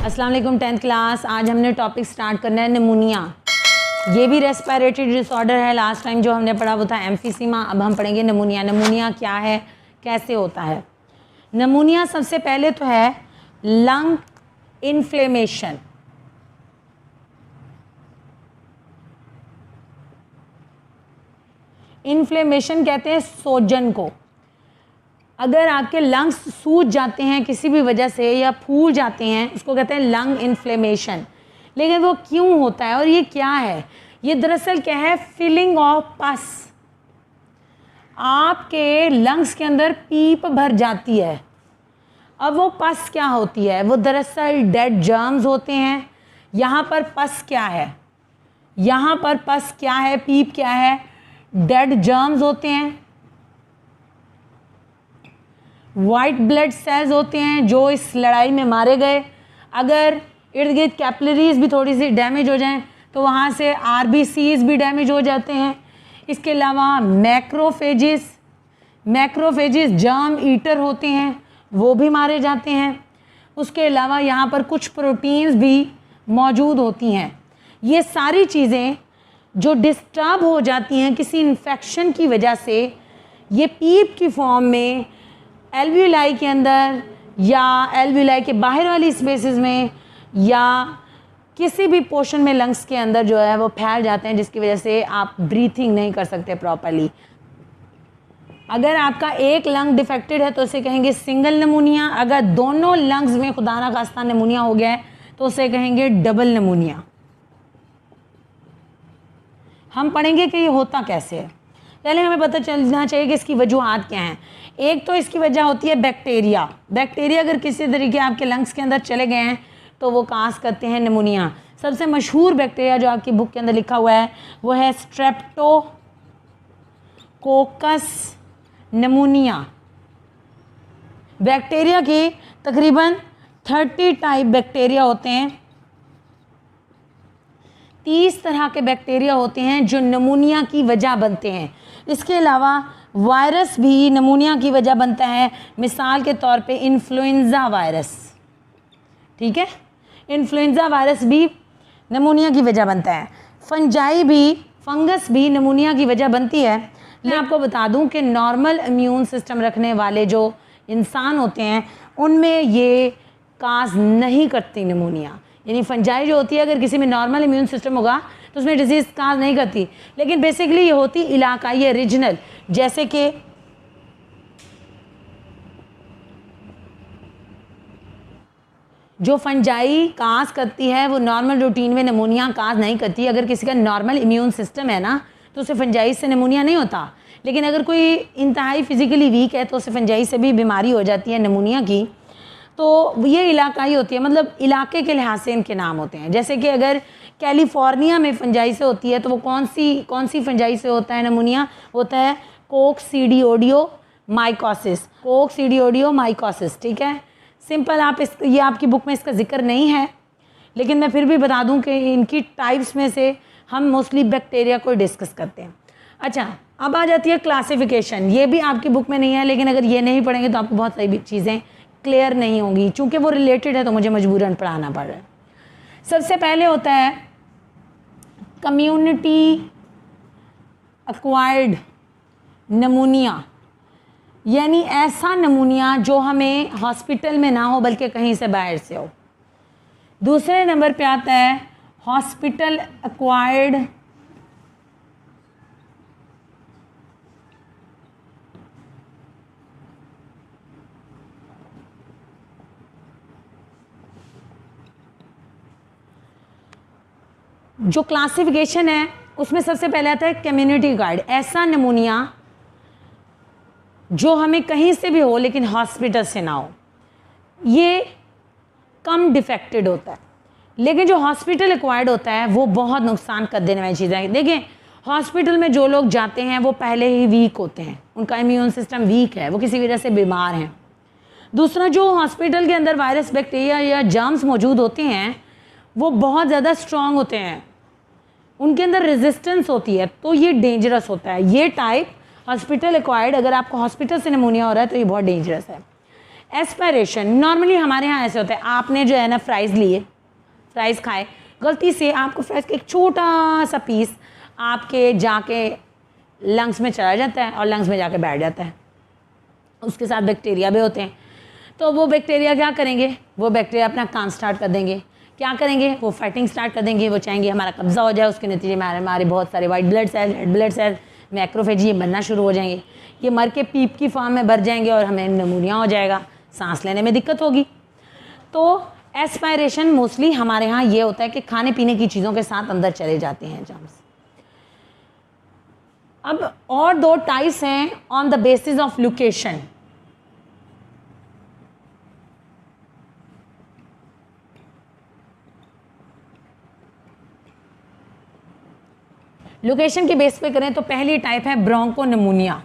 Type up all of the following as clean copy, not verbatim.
अस्सलाम वालेकुम 10th class. आज हमने टॉपिक स्टार्ट करना है निमोनिया। ये भी रेस्पिरेटरी डिसऑर्डर है। लास्ट टाइम जो हमने पढ़ा वो था एम्फीसीमा। अब हम पढ़ेंगे निमोनिया। निमोनिया क्या है, कैसे होता है। निमोनिया सबसे पहले तो है लंग इन्फ्लेमेशन। इन्फ्लेमेशन कहते हैं सोजन को। अगर आपके लंग्स सूज जाते हैं किसी भी वजह से या फूल जाते हैं, उसको कहते हैं लंग इन्फ्लेमेशन। लेकिन वो क्यों होता है और ये क्या है? ये दरअसल क्या है, फिलिंग ऑफ पस। आपके लंग्स के अंदर पीप भर जाती है। अब वो पस क्या होती है? वो दरअसल डेड जर्म्स होते हैं। यहाँ पर पस क्या है? यहाँ पर पस क्या है, पीप क्या है? डेड जर्म्स होते हैं। वाइट ब्लड सेल्स होते हैं जो इस लड़ाई में मारे गए। अगर इर्द गिर्द कैपिलरीज भी थोड़ी सी डैमेज हो जाएं तो वहाँ से आरबीसीज भी डैमेज हो जाते हैं। इसके अलावा मैक्रोफेजिस जर्म ईटर होते हैं, वो भी मारे जाते हैं। उसके अलावा यहाँ पर कुछ प्रोटीन्स भी मौजूद होती हैं। ये सारी चीज़ें जो डिस्टर्ब हो जाती हैं किसी इन्फेक्शन की वजह से, ये पीप की फॉर्म में एल्वियोलाई के अंदर या एल्वियोलाई के बाहर वाली स्पेसेस में या किसी भी पोर्शन में लंग्स के अंदर जो है वो फैल जाते हैं, जिसकी वजह से आप ब्रीथिंग नहीं कर सकते प्रॉपर्ली। अगर आपका एक लंग डिफेक्टेड है तो उसे कहेंगे सिंगल निमोनिया। अगर दोनों लंग्स में खुदा ना खास्ता निमोनिया हो गया है तो उसे कहेंगे डबल निमोनिया। हम पढ़ेंगे कि ये होता कैसे है। पहले हमें पता चलना चाहिए कि इसकी वजूहात क्या हैं। एक तो इसकी वजह होती है बैक्टीरिया। बैक्टीरिया अगर किसी तरीके आपके लंग्स के अंदर चले गए हैं तो वो काज करते हैं निमोनिया। सबसे मशहूर बैक्टीरिया जो आपकी बुक के अंदर लिखा हुआ है वो है स्ट्रेप्टोकोकस निमोनिया। बैक्टीरिया के तकरीबन 30 टाइप बैक्टीरिया होते हैं। 30 तरह के बैक्टीरिया होते हैं जो निमोनिया की वजह बनते हैं। इसके अलावा वायरस भी निमोनिया की वजह बनता है। मिसाल के तौर पे इन्फ्लुएंज़ा वायरस, ठीक है, इन्फ्लुएंज़ा वायरस भी निमोनिया की वजह बनता है। फंगस भी निमोनिया की वजह बनती है। मैं आपको बता दूं कि नॉर्मल इम्यून सिस्टम रखने वाले जो इंसान होते हैं उनमें ये काज नहीं करती निमोनिया। यानी फंजाई जो होती है, अगर किसी में नॉर्मल इम्यून सिस्टम होगा तो उसमें डिजीज़ काज नहीं करती। लेकिन बेसिकली ये होती इलाकाई है, रीजनल। जैसे कि जो फंजाई काज करती है वो नॉर्मल रूटीन में निमोनिया काज नहीं करती। अगर किसी का नॉर्मल इम्यून सिस्टम है ना तो उसे फंजाई से निमोनिया नहीं होता। लेकिन अगर कोई इंतहाई फिजिकली वीक है तो उसे फंजाई से भी बीमारी हो जाती है निमोनिया की। तो ये इलाकाई होती है, मतलब इलाके के लिहाज से इनके नाम होते हैं। जैसे कि अगर कैलिफोर्निया में फंजाई से होती है तो वो कौन सी फंजाई से होता है निमोनिया? होता है कोक्सीडियोडियो माइकोसिस। ठीक है, सिंपल। ये आपकी बुक में इसका जिक्र नहीं है, लेकिन मैं फिर भी बता दूं कि इनकी टाइप्स में से हम मोस्टली बैक्टीरिया को डिस्कस करते हैं। अच्छा, अब आ जाती है क्लासिफिकेशन। ये भी आपकी बुक में नहीं है, लेकिन अगर ये नहीं पढ़ेंगे तो आपको बहुत सारी चीज़ें क्लियर नहीं होंगी। चूँकि वो रिलेटेड है तो मुझे मजबूरन पढ़ाना पड़ रहा है। सबसे पहले होता है कम्युनिटी एक्वायर्ड निमोनिया, यानी ऐसा निमोनिया जो हमें हॉस्पिटल में ना हो बल्कि कहीं से बाहर से हो। दूसरे नंबर पे आता है हॉस्पिटल एक्वायर्ड जो क्लासिफिकेशन है उसमें सबसे पहले आता है कम्युनिटी गाइड। ऐसा निमोनिया जो हमें कहीं से भी हो लेकिन हॉस्पिटल से ना हो, ये कम डिफेक्टेड होता है। लेकिन जो हॉस्पिटल एक्वायर्ड होता है वो बहुत नुकसान कर देने वाली चीज़ें हैं। देखें, हॉस्पिटल में जो लोग जाते हैं वो पहले ही वीक होते हैं, उनका इम्यून सिस्टम वीक है, वो किसी वजह से बीमार हैं। दूसरा, जो हॉस्पिटल के अंदर वायरस बैक्टीरिया या जर्म्स मौजूद होते हैं वो बहुत ज़्यादा स्ट्रॉन्ग होते हैं, उनके अंदर रेजिस्टेंस होती है, तो ये डेंजरस होता है। ये टाइप हॉस्पिटल एक्वायर्ड, अगर आपको हॉस्पिटल से निमोनिया हो रहा है तो ये बहुत डेंजरस है। एस्पायरेशन नॉर्मली हमारे यहाँ ऐसे होता है, आपने जो है ना फ्राइज़ लिए, फ्राइज़ खाए, गलती से आपको फ्राइज़ का एक छोटा सा पीस आपके जाके लंग्स में चला जाता है और लंग्स में जाके बैठ जाता है। उसके साथ बैक्टीरिया भी होते हैं, तो वो बैक्टीरिया क्या करेंगे, वो बैक्टीरिया अपना काम स्टार्ट कर देंगे। क्या करेंगे, वो फाइटिंग स्टार्ट कर देंगे, वो चाहेंगे हमारा कब्जा हो जाए, उसके नतीजे में हमारे बहुत सारे white blood cell, red blood cell, macrophage ये बनना शुरू हो जाएंगे, ये मर के पीप की फॉर्म में भर जाएंगे और हमें निमोनिया हो जाएगा, सांस लेने में दिक्कत होगी। तो एस्पायरेशन मोस्टली हमारे यहाँ ये होता है कि खाने पीने की चीज़ों के साथ अंदर चले जाते हैं जर्म्स। अब और दो टाइप्स हैं on the basis of location. Location के बेस पे करें तो पहली टाइप है ब्रोंकोनिमोनिया।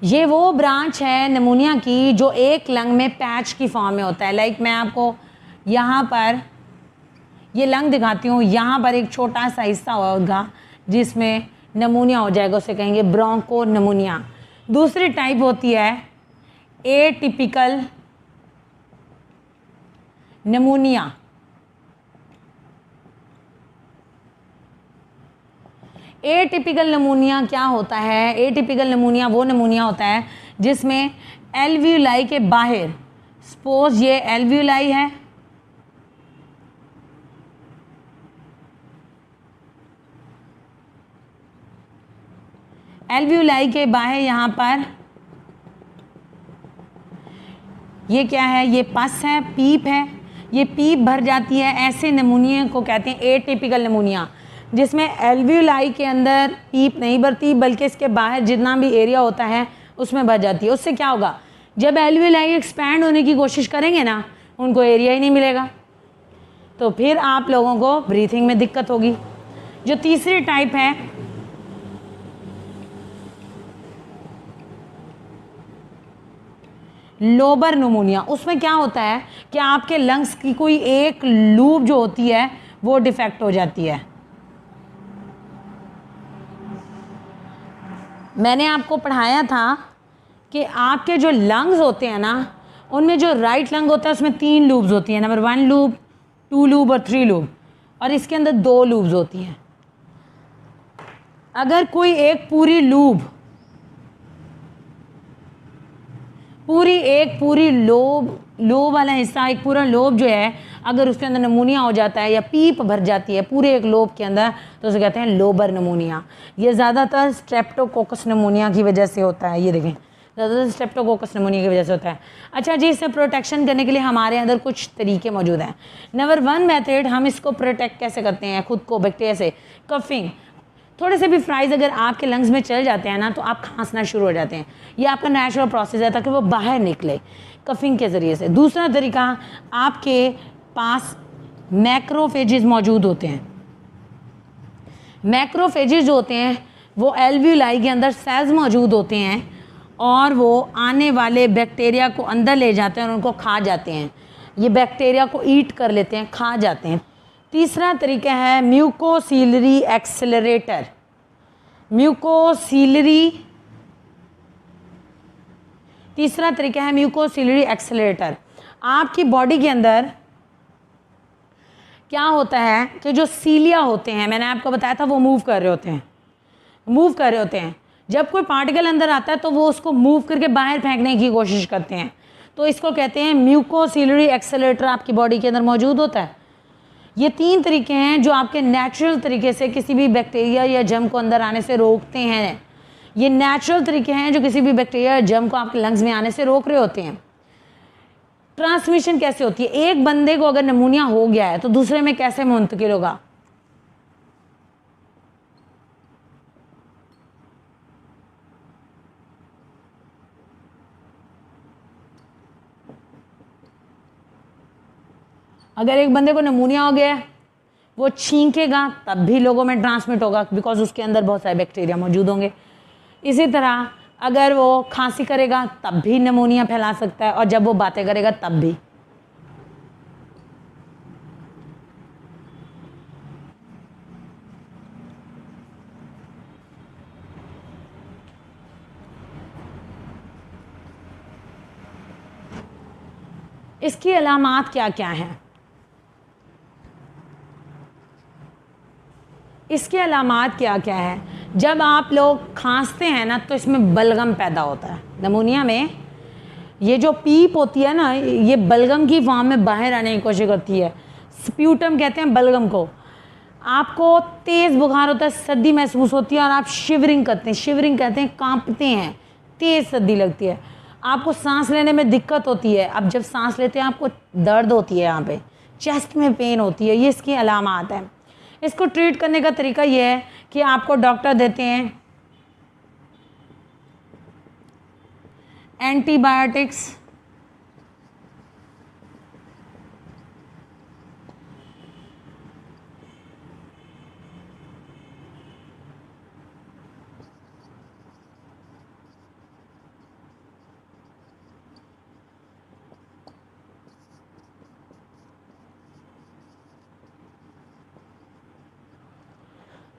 ये वो ब्रांच है निमोनिया की जो एक लंग में पैच की फॉर्म में होता है। लाइक मैं आपको यहाँ पर ये लंग दिखाती हूँ, यहाँ पर एक छोटा सा हिस्सा होगा जिसमें निमोनिया हो जाएगा, उसे कहेंगे ब्रोंकोनिमोनिया। दूसरी टाइप होती है एटिपिकल निमोनिया। एटिपिकल निमोनिया क्या होता है, एटिपिकल निमोनिया वो निमोनिया होता है जिसमें एल्वियोलाई के बाहर, सपोज ये एल्वियोलाई है, एल्वियोलाई के बाहर यहाँ पर ये क्या है, ये पस है, पीप है, ये पीप भर जाती है। ऐसे निमोनिया को कहते हैं एटिपिकल निमोनिया, जिसमें एल्वियोलाई के अंदर पीप नहीं भरती बल्कि इसके बाहर जितना भी एरिया होता है उसमें भर जाती है। उससे क्या होगा, जब एल्वियोलाई एक्सपैंड होने की कोशिश करेंगे ना, उनको एरिया ही नहीं मिलेगा, तो फिर आप लोगों को ब्रीथिंग में दिक्कत होगी। जो तीसरी टाइप है लोबर निमोनिया, उसमें क्या होता है कि आपके लंग्स की कोई एक लूब जो होती है वो डिफेक्ट हो जाती है। मैंने आपको पढ़ाया था कि आपके जो लंग्स होते हैं ना, उनमें जो राइट लंग होता है उसमें 3 लूब्स होती हैं, नंबर 1 लूब, 2 लूब और 3 लूब, और इसके अंदर 2 लूब्स होती हैं। अगर कोई एक पूरी लूब, पूरी लोब वाला हिस्सा, एक पूरा लोब जो है, अगर उसके अंदर निमोनिया हो जाता है या पीप भर जाती है पूरे एक लोब के अंदर, तो उसे कहते हैं लोबर निमोनिया। ये ज़्यादातर स्ट्रेप्टोकोकस निमोनिया की वजह से होता है। ये देखें, ज़्यादातर स्ट्रेप्टोकोकस निमोनिया की वजह से होता है। अच्छा जी, इससे प्रोटेक्शन करने के लिए हमारे अंदर कुछ तरीके मौजूद हैं। नंबर 1 मेथड, हम इसको प्रोटेक्ट कैसे करते हैं खुद को बैक्टीरिया से, कफिंग। थोड़े से भी फ्राइज़ अगर आपके लंग्स में चल जाते हैं ना, तो आप खांसना शुरू हो जाते हैं। ये आपका नेचुरल प्रोसेस है ताकि वो बाहर निकले कफिंग के ज़रिए से। दूसरा तरीका, आपके पास मैक्रोफेजेस मौजूद होते हैं। मैक्रोफेजेस जो होते हैं वो एल्वियोलाई के अंदर सेल्स मौजूद होते हैं और वो आने वाले बैक्टीरिया को अंदर ले जाते हैं और उनको खा जाते हैं। ये बैक्टीरिया को ईट कर लेते हैं, खा जाते हैं। तीसरा तरीका है म्यूकोसीलरी एक्सेलरेटर। तीसरा तरीका है म्यूकोसीलरी एक्सेलरेटर। आपकी बॉडी के अंदर क्या होता है कि जो सीलिया होते हैं, मैंने आपको बताया था, वो मूव कर रहे होते हैं। जब कोई पार्टिकल अंदर आता है तो वो उसको मूव करके बाहर फेंकने की कोशिश करते हैं, तो इसको कहते हैं म्यूकोसीलरी एक्सेलरेटर आपकी बॉडी के अंदर मौजूद होता है। ये 3 तरीके हैं जो आपके नेचुरल तरीके से किसी भी बैक्टीरिया या जर्म को अंदर आने से रोकते हैं। ये नेचुरल तरीके हैं जो किसी भी बैक्टीरिया या जर्म को आपके लंग्स में आने से रोक रहे होते हैं। ट्रांसमिशन कैसे होती है, एक बंदे को अगर निमोनिया हो गया है तो दूसरे में कैसे मुंतकिल होगा। अगर एक बंदे को निमोनिया हो गया है, वो छींकेगा तब भी लोगों में ट्रांसमिट होगा, बिकॉज उसके अंदर बहुत सारे बैक्टीरिया मौजूद होंगे। इसी तरह अगर वो खांसी करेगा तब भी निमोनिया फैला सकता है, और जब वो बातें करेगा तब भी। इसकी अलामात क्या क्या हैं? इसके अलामात क्या क्या है? जब आप लोग खांसते हैं ना तो इसमें बलगम पैदा होता है। नमूनिया में ये जो पीप होती है ना, ये बलगम की फॉर्म में बाहर आने की कोशिश करती है। स्प्यूटम कहते हैं बलगम को। आपको तेज़ बुखार होता है, सर्दी महसूस होती है और आप शिवरिंग करते हैं। शिवरिंग कहते हैं कांपते हैं, तेज़ सर्दी लगती है, आपको सांस लेने में दिक्कत होती है। अब जब सांस लेते हैं आपको दर्द होती है, यहाँ पे चेस्ट में पेन होती है, ये इसकी अलामात है। इसको ट्रीट करने का तरीका ये है कि आपको डॉक्टर देते हैं एंटीबायोटिक्स,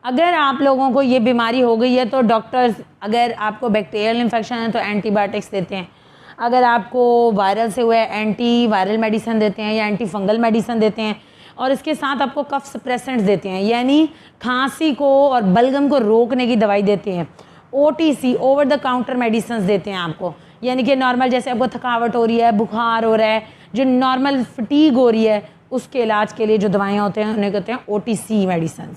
अगर आप लोगों को ये बीमारी हो गई है तो डॉक्टर्स, अगर आपको बैक्टीरियल इन्फेक्शन है तो एंटीबायोटिक्स देते हैं, अगर आपको वायरल से हुआ है एंटी वायरल मेडिसिन देते हैं या एंटी फंगल मेडिसिन देते हैं, और इसके साथ आपको कफ सप्रेसेंट्स देते हैं, यानी खांसी को और बलगम को रोकने की दवाई देते हैं। OTC over the counter medicine देते हैं आपको, यानी कि नॉर्मल जैसे आपको थकावट हो रही है, बुखार हो रहा है, जो नॉर्मल फटीग हो रही है, उसके इलाज के लिए जो दवाइयाँ होते हैं उन्हें कहते हैं OTC मेडिसिन।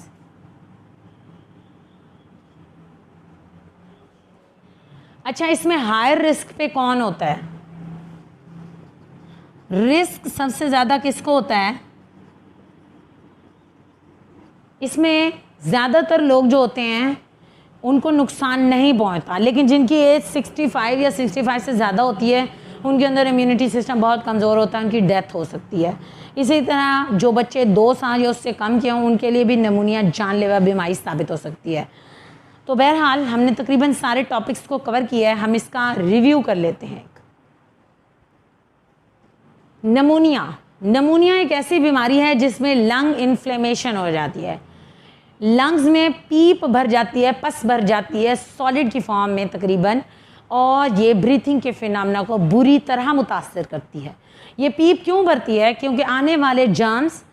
अच्छा, इसमें हायर रिस्क पे कौन होता है? रिस्क सबसे ज़्यादा किसको होता है? इसमें ज़्यादातर लोग जो होते हैं उनको नुकसान नहीं पहुंचता, लेकिन जिनकी एज 65 या 65 से ज़्यादा होती है उनके अंदर इम्यूनिटी सिस्टम बहुत कमज़ोर होता है, उनकी डेथ हो सकती है। इसी तरह जो बच्चे 2 साल या उससे कम के हों उनके लिए भी निमोनिया जानलेवा बीमारी साबित हो सकती है। तो बहरहाल हमने तकरीबन सारे टॉपिक्स को कवर किया है, हम इसका रिव्यू कर लेते हैं। निमोनिया एक ऐसी बीमारी है जिसमें लंग इन्फ्लेमेशन हो जाती है, लंग्स में पीप भर जाती है, पस भर जाती है सॉलिड की फॉर्म में तकरीबन, और ये ब्रीथिंग के फिनोमेना को बुरी तरह मुतासर करती है। ये पीप क्यों भरती है? क्योंकि आने वाले जर्म्स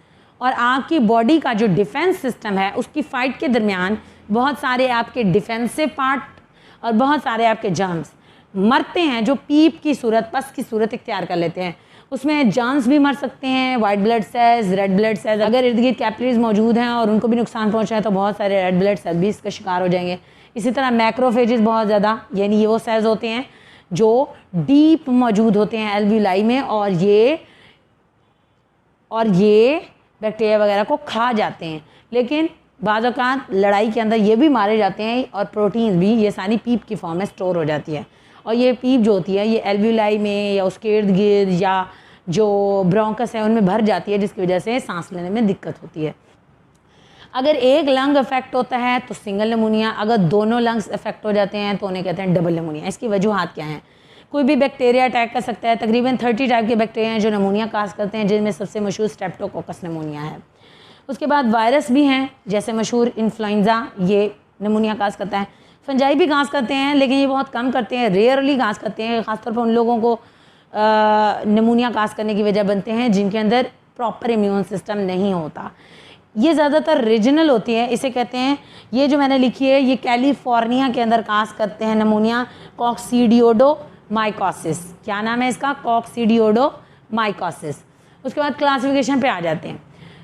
और आपकी बॉडी का जो डिफेंस सिस्टम है उसकी फ़ाइट के दरमियान बहुत सारे आपके डिफेंसिव पार्ट और बहुत सारे आपके जर्म्स मरते हैं, जो पीप की सूरत, पस की सूरत इख्तियार कर लेते हैं। उसमें जर्म्स भी मर सकते हैं, white blood cells, red blood cells, अगर इर्द गिर्द कैपिलरीज मौजूद हैं और उनको भी नुकसान पहुंचा है तो बहुत सारे रेड ब्लड सेल्स भी इसका शिकार हो जाएंगे। इसी तरह मैक्रोफेजेस बहुत ज़्यादा, यानी ये वो सेल्स होते हैं जो डीप मौजूद होते हैं एल्वियोलाई में, और ये बैक्टीरिया वगैरह को खा जाते हैं। लेकिन बाज़ औक़ात लड़ाई के अंदर ये भी मारे जाते हैं, और प्रोटीन भी, ये सारी पीप की फॉर्म में स्टोर हो जाती है। और ये पीप जो होती है ये एल्वियोलाई में या उसके इर्द गिर्द या जो ब्रोंकस है उनमें भर जाती है, जिसकी वजह से सांस लेने में दिक्कत होती है। अगर एक लंग अफेक्ट होता है तो सिंगल निमोनिया, अगर दोनों लंग्स अफेक्ट हो जाते हैं तो उन्हें कहते हैं डबल निमोनिया। इसकी वजूहात क्या हैं? कोई भी बैक्टीरिया अटैक कर सकता है। तकरीबन 30 टाइप के बैक्टीरिया हैं जो निमोनिया काज करते हैं, जिनमें सबसे मशहूर स्ट्रेप्टोकोकस निमोनिया है। उसके बाद वायरस भी हैं, जैसे मशहूर इन्फ्लुएंजा, ये निमोनिया काज करता है। फंजाई भी काज करते हैं, लेकिन ये बहुत कम करते हैं, रेयरली काज करते हैं। ख़ासतौर पर उन लोगों को निमोनिया काज करने की वजह बनते हैं जिनके अंदर प्रॉपर इम्यून सिस्टम नहीं होता। ये ज़्यादातर रीजनल होती है, इसे कहते हैं, ये जो मैंने लिखी है ये कैलिफोर्निया के अंदर काज करते हैं निमोनिया, कॉक्सीडियोडोमाइकोसिस। क्या नाम है इसका? कॉक्सीडियोडोमाइकोसिस। उसके बाद क्लासिफिकेशन पे आ जाते हैं।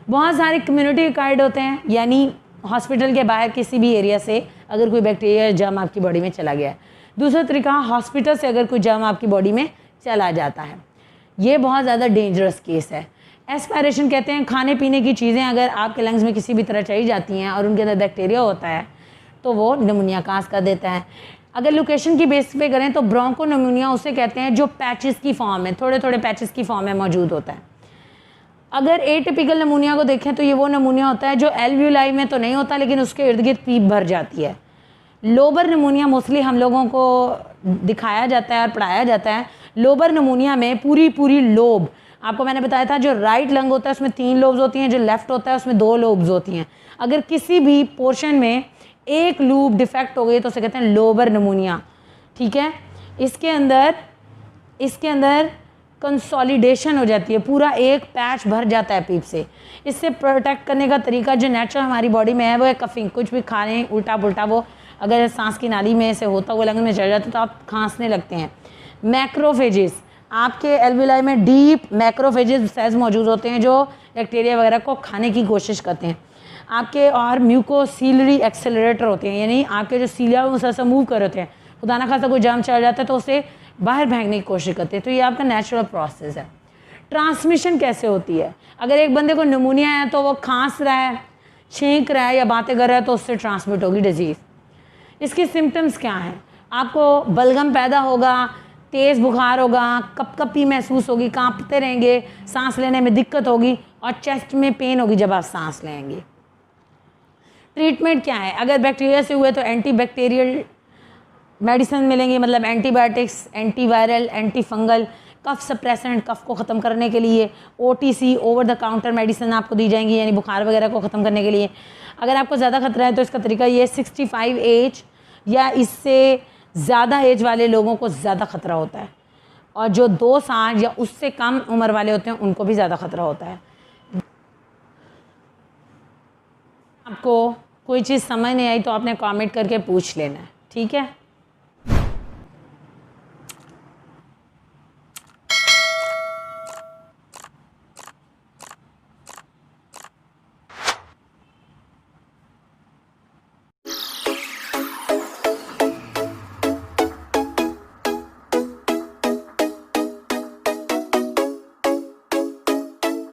बहुत सारे कम्युनिटी गाइड होते हैं, यानी हॉस्पिटल के बाहर किसी भी एरिया से अगर कोई बैक्टीरिया जर्म आपकी बॉडी में चला गया है। दूसरा तरीका, हॉस्पिटल से अगर कोई जर्म आपकी बॉडी में चला जाता है, ये बहुत ज़्यादा डेंजरस केस है। एस्पायरेशन कहते हैं, खाने पीने की चीज़ें अगर आपके लंग्स में किसी भी तरह चली जाती हैं और उनके अंदर बैक्टीरिया होता है तो वो निमोनिया काज कर देता है। अगर लोकेशन की बेस पे करें तो ब्रोंको निमोनिया उसे कहते हैं जो पैचेस की फॉर्म में, थोड़े थोड़े पैचेस की फॉर्म में मौजूद होता है। अगर एटिपिकल निमोनिया को देखें तो ये वो निमोनिया होता है जो एल्वियोलाई में तो नहीं होता, लेकिन उसके इर्द गिर्द पीप भर जाती है। लोबर निमोनिया मोस्टली हम लोगों को दिखाया जाता है और पढ़ाया जाता है। लोबर निमोनिया में पूरी लोब, आपको मैंने बताया था जो राइट लंग होता है उसमें 3 लोब्स होती हैं, जो लेफ्ट होता है उसमें 2 लोब्स होती हैं। अगर किसी भी पोर्शन में एक लूब डिफेक्ट हो गई तो उसे कहते हैं लोबर निमोनिया। ठीक है, इसके अंदर कंसोलिडेशन हो जाती है, पूरा एक पैच भर जाता है पीप से। इससे प्रोटेक्ट करने का तरीका जो नेचुरल हमारी बॉडी में है वो है कफिंग। कुछ भी खा रहे हैं उल्टा पुल्टा, वो अगर सांस की नाली में से होता हुआ लंग में चढ़ जाता है तो आप खांसने लगते हैं। मैक्रोफेजेस, आपके एल्विलाई में डीप मैक्रोफेजेस सेल्स मौजूद होते हैं जो बैक्टीरिया वगैरह को खाने की कोशिश करते हैं आपके। और म्यूकोसीलरी एक्सेलरेटर होते हैं, यानी आपके जो सीलिया उसे मूव कर रहे होते हैं, खुदा ना खासा कोई जाम चढ़ जाता है तो उसे बाहर फेंकने की कोशिश करते हैं। तो ये आपका नेचुरल प्रोसेस है। ट्रांसमिशन कैसे होती है? अगर एक बंदे को निमोनिया है तो वो खांस रहा है, छींक रहा है या बातें कर रहा है तो उससे ट्रांसमिट होगी डिजीज़। इसके सिम्टम्स क्या हैं? आपको बलगम पैदा होगा, तेज़ बुखार होगा, कपकपी महसूस होगी, कांपते रहेंगे, सांस लेने में दिक्कत होगी और चेस्ट में पेन होगी जब आप सांस लेंगे। ट्रीटमेंट क्या है? अगर बैक्टीरिया से हुए तो एंटीबैक्टीरियल मेडिसिन मिलेंगी, मतलब antibiotics, antiviral, anti fungal, cough suppressant, cough को ख़त्म करने के लिए। OTC over the counter medicine आपको दी जाएंगी, यानी बुखार वगैरह को ख़त्म करने के लिए। अगर आपको ज़्यादा खतरा है तो इसका तरीका ये 65 एज या इससे ज़्यादा एज वाले लोगों को ज़्यादा खतरा होता है, और जो 2 साल या उससे कम उम्र वाले होते हैं उनको भी ज़्यादा खतरा होता है। आपको कोई चीज़ समझ नहीं आई तो आपने कमेंट करके पूछ लेना है, ठीक है।